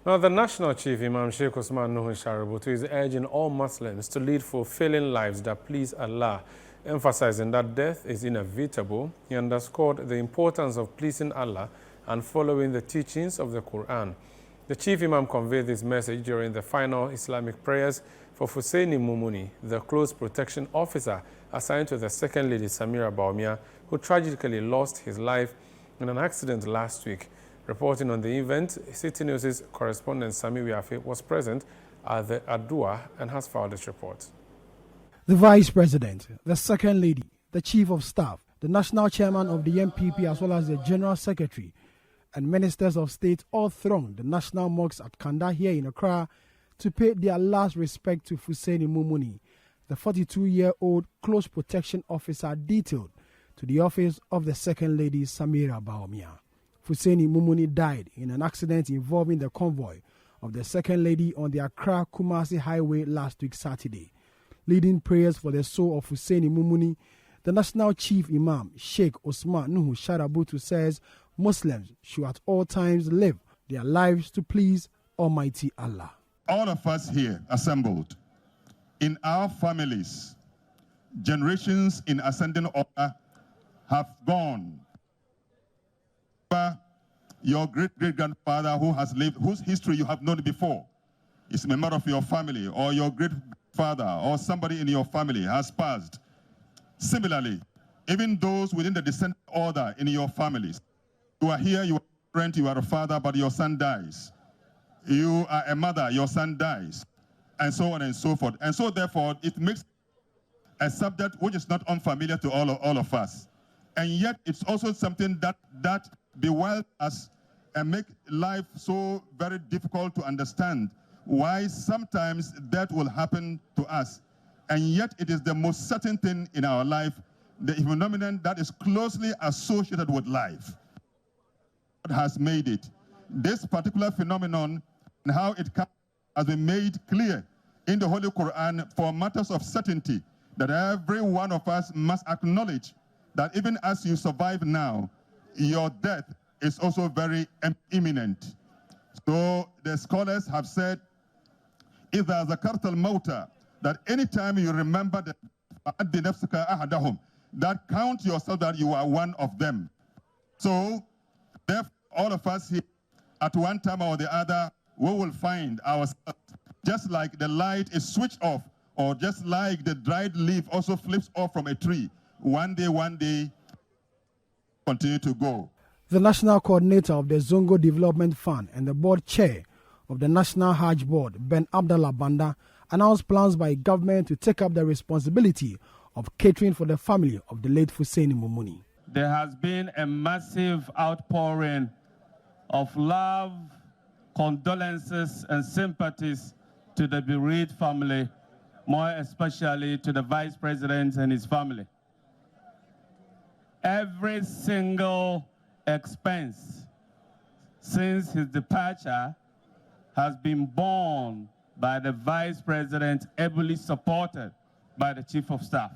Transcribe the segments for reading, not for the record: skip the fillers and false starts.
Now, the National Chief Imam Sheikh Usman Nuhu Shaributu is urging all Muslims to lead fulfilling lives that please Allah, emphasizing that death is inevitable. He underscored the importance of pleasing Allah and following the teachings of the Quran. The Chief Imam conveyed this message during the final Islamic prayers for Husseini Mumuni, the close protection officer assigned to the Second Lady Samira Bawumia, who tragically lost his life in an accident last week. Reporting on the event, Citi News' correspondent Samira Bawumia was present at the adua and has filed this report. The Vice President, the Second Lady, the Chief of Staff, the National Chairman of the MPP as well as the General Secretary and Ministers of State all thronged the National Mosque at Kanda here in Accra to pay their last respect to Husseini Mumuni, the 42-year-old close protection officer detailed to the office of the Second Lady Samira Bawumia. Husseini Mumuni died in an accident involving the convoy of the Second Lady on the Accra-Kumasi Highway last week Saturday. Leading prayers for the soul of Husseini Mumuni, the National Chief Imam Sheikh Usman Nuhu Shaributu says Muslims should at all times live their lives to please Almighty Allah. All of us here assembled, in our families, generations in ascending order have gone. Your great-great-grandfather who has lived, whose history you have known before, is a member of your family, or your great-father or somebody in your family has passed. Similarly, even those within the descent order in your families, you are here, you are a parent, you are a father, but your son dies. You are a mother, your son dies, and so on and so forth. And so therefore, it makes a subject which is not unfamiliar to all of us. And yet it's also something that bewilds us and make life so very difficult to understand why sometimes that will happen to us. And yet it is the most certain thing in our life, the phenomenon that is closely associated with life. God has made it. This particular phenomenon and how it has been made clear in the Holy Quran for matters of certainty that every one of us must acknowledge that even as you survive now, your death is also very imminent. So the scholars have said, إِذَا ذَكَرْتَ الْمَوْتَ, that anytime you remember that count yourself that you are one of them. So therefore, all of us here, at one time or the other, we will find ourselves, just like the light is switched off, or just like the dried leaf also flips off from a tree. One day, continue to go. The National Coordinator of the Zongo Development Fund and the Board Chair of the National Hajj Board, Ben Abdallah Banda, announced plans by government to take up the responsibility of catering for the family of the late Husseini Mumuni. There has been a massive outpouring of love, condolences, and sympathies to the bereaved family, more especially to the Vice President and his family. Every single expense since his departure has been borne by the Vice President, ably supported by the Chief of Staff.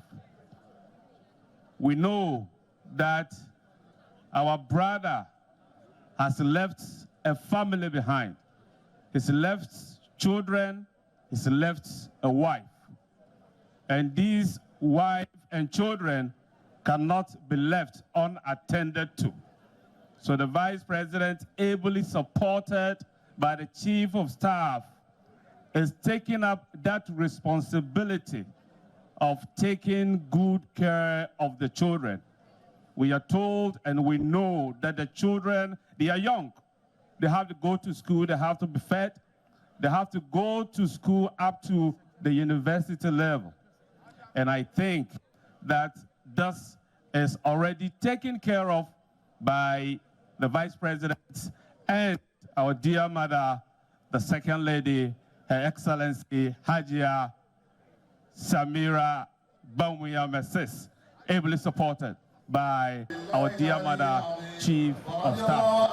We know that our brother has left a family behind. He's left children, he's left a wife. And these wife and children cannot be left unattended to. So the Vice President, ably supported by the Chief of Staff, is taking up that responsibility of taking good care of the children. We are told and we know that the children, they are young. They have to go to school, they have to be fed, they have to go to school up to the university level. And I think that this is already taken care of by the Vice President and our dear mother, the Second Lady, Her Excellency Hajia Samira Bawumia Mrs., ably supported by our dear mother, Chief of Staff.